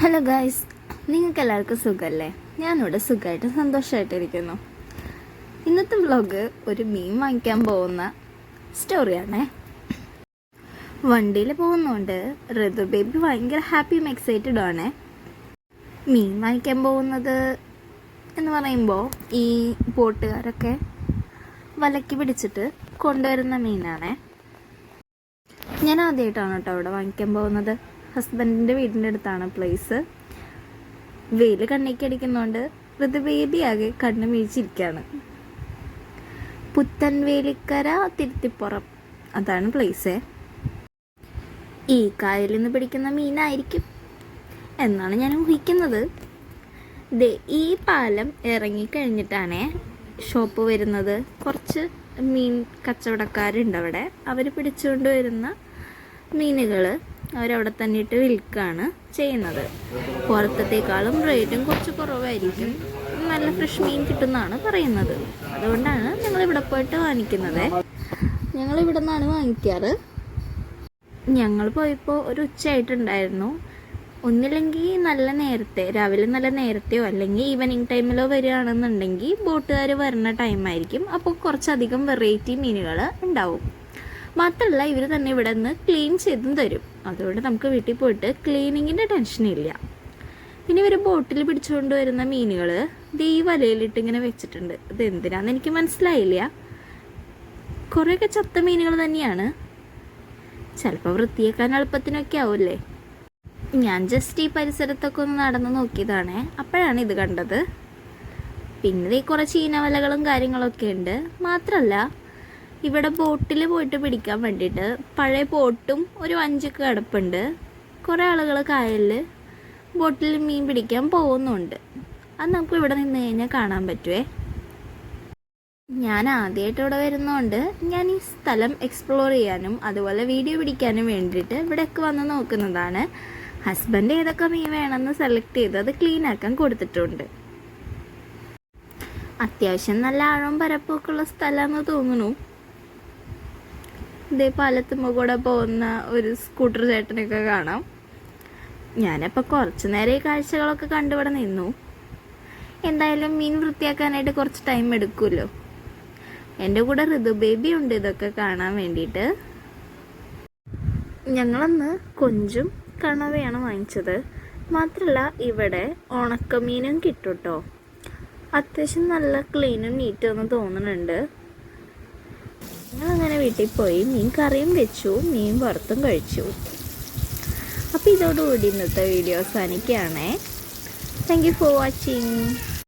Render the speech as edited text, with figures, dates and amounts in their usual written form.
Hello guys, നിങ്ങൾക്ക് എല്ലാവർക്കും സുഖമല്ലേ? ഞാനിവിടെ സുഖമായിട്ട് സന്തോഷമായിട്ടിരിക്കുന്നു. ഇന്നത്തെ വ്ളോഗ് ഒരു മീൻ വാങ്ങിക്കാൻ പോകുന്ന സ്റ്റോറിയാണേ. വണ്ടിയിൽ പോകുന്നതുകൊണ്ട് ഋതു ബേബി ഭയങ്കര ഹാപ്പിയും എക്സൈറ്റഡും ആണേ. മീൻ വാങ്ങിക്കാൻ പോകുന്നത് എന്ന് പറയുമ്പോൾ ഈ ബോട്ടുകാരൊക്കെ വലക്കി പിടിച്ചിട്ട് കൊണ്ടുവരുന്ന മീനാണേ. ഞാൻ ആദ്യമായിട്ടാണ് കേട്ടോ അവിടെ വാങ്ങിക്കാൻ പോകുന്നത്. ഹസ്ബൻഡിൻ്റെ വീടിൻ്റെ അടുത്താണ് പ്ലേസ്. വെയിൽ കണ്ണിക്ക് അടിക്കുന്നതുകൊണ്ട് ഋതു ബേബി ആകെ കണ്ണ് വീഴ്ചിരിക്കുകയാണ്. പുത്തൻവേലിക്കര തിരുത്തിപ്പുറം, അതാണ് പ്ലേസേ. ഈ കായലിൽ നിന്ന് പിടിക്കുന്ന മീനായിരിക്കും എന്നാണ് ഞാൻ ഊഹിക്കുന്നത്. ഈ പാലം ഇറങ്ങിക്കഴിഞ്ഞിട്ടാണേ ഷോപ്പ് വരുന്നത്. കുറച്ച് മീൻ കച്ചവടക്കാരുണ്ട് അവിടെ. അവർ പിടിച്ചുകൊണ്ട് വരുന്ന മീനുകൾ അവരവിടെ തന്നെ ഇട്ട് വിൽക്കുകയാണ് ചെയ്യുന്നത്. പുറത്തേക്കാളും റേറ്റും കുറച്ച് കുറവായിരിക്കും. നല്ല ഫ്രഷ് മീൻ കിട്ടുമെന്നാണ് പറയുന്നത്. അതുകൊണ്ടാണ് ഞങ്ങളിവിടെ പോയിട്ട് വാങ്ങിക്കുന്നത്. ഞങ്ങളിവിടെ നിന്നാണ് വാങ്ങിക്കാറ്. ഞങ്ങൾ പോയപ്പോൾ ഒരു ഉച്ചയായിട്ടുണ്ടായിരുന്നു. ഒന്നില്ലെങ്കിൽ നല്ല നേരത്തെ, രാവിലെ നല്ല നേരത്തെയോ അല്ലെങ്കിൽ ഈവനിങ് ടൈമിലോ വരികയാണെന്നുണ്ടെങ്കിൽ ബോട്ടുകാർ വരുന്ന ടൈമായിരിക്കും. അപ്പോൾ കുറച്ചധികം വെറൈറ്റി മീനുകൾ ഉണ്ടാവും. മാത്രമല്ല ഇവർ തന്നെ ഇവിടെ നിന്ന് ക്ലീൻ ചെയ്തും തരും. അതുകൊണ്ട് നമുക്ക് വീട്ടിൽ പോയിട്ട് ക്ലീനിങ്ങിൻ്റെ ടെൻഷനില്ല. പിന്നെ ഇവർ ബോട്ടിൽ പിടിച്ചുകൊണ്ട് വരുന്ന മീനുകൾ ഈ വലയിലിട്ട് ഇങ്ങനെ വെച്ചിട്ടുണ്ട്. ഇത് എന്തിനാണെന്ന് എനിക്ക് മനസ്സിലായില്ല. കുറേയൊക്കെ ചത്ത മീനുകൾ തന്നെയാണ്. ചിലപ്പോൾ വൃത്തിയാക്കാൻ എളുപ്പത്തിനൊക്കെ ആവില്ലേ. ഞാൻ ജസ്റ്റ് ഈ പരിസരത്തൊക്കെ ഒന്ന് നടന്ന് നോക്കിയതാണേ. അപ്പോഴാണ് ഇത് കണ്ടത്. പിന്നെ ഈ കുറേ ചീനവലകളും കാര്യങ്ങളൊക്കെ ഉണ്ട്. മാത്രമല്ല ഇവിടെ ബോട്ടിൽ പോയിട്ട് പിടിക്കാൻ വേണ്ടിയിട്ട് പഴയ ബോട്ടും ഒരു 5 കിടപ്പുണ്ട്. കുറേ ആളുകൾ കായലിൽ ബോട്ടിൽ മീൻ പിടിക്കാൻ പോകുന്നുണ്ട്. അത് നമുക്ക് ഇവിടെ നിന്ന് കഴിഞ്ഞാൽ കാണാൻ പറ്റുമേ. ഞാൻ ആദ്യമായിട്ട് ഇവിടെ വരുന്നതുകൊണ്ട് ഞാൻ ഈ സ്ഥലം എക്സ്പ്ലോർ ചെയ്യാനും അതുപോലെ വീഡിയോ പിടിക്കാനും വേണ്ടിയിട്ട് ഇവിടെയൊക്കെ വന്ന് നോക്കുന്നതാണ്. ഹസ്ബൻഡ് ഏതൊക്കെ മീൻ വേണമെന്ന് സെലക്ട് ചെയ്ത് അത് ക്ലീൻ ആക്കാൻ കൊടുത്തിട്ടുണ്ട്. അത്യാവശ്യം നല്ല ആഴവും പരപ്പൊക്കെ ഉള്ള സ്ഥലമാണെന്ന് തോന്നുന്നു. ഇതേ പാലത്തുമ്പോൾ കൂടെ പോകുന്ന ഒരു സ്കൂട്ടർ ചേട്ടനൊക്കെ കാണാം. ഞാനപ്പോൾ കുറച്ച് നേരം ഈ കാഴ്ചകളൊക്കെ കണ്ടിവിടെ നിന്നു. എന്തായാലും മീൻ വൃത്തിയാക്കാനായിട്ട് കുറച്ച് ടൈം എടുക്കുമല്ലോ. എൻ്റെ കൂടെ ഋതു ബേബി ഉണ്ട് ഇതൊക്കെ കാണാൻ വേണ്ടിയിട്ട്. ഞങ്ങളന്ന് കൊഞ്ചും കണവയാണ് വാങ്ങിച്ചത്. മാത്രമല്ല ഇവിടെ ഉണക്കമീനും കിട്ടും കേട്ടോ. അത്യാവശ്യം നല്ല ക്ലീനും നീറ്റും എന്ന് തോന്നുന്നുണ്ട്. ഞങ്ങളങ്ങനെ വീട്ടിൽ പോയി മീൻ കറിയും വെച്ചു, മീൻ വറുത്തും കഴിച്ചു. അപ്പോൾ ഇതോടുകൂടി ഇന്നത്തെ വീഡിയോ അവസാനിക്കുകയാണേ. Thank you for watching.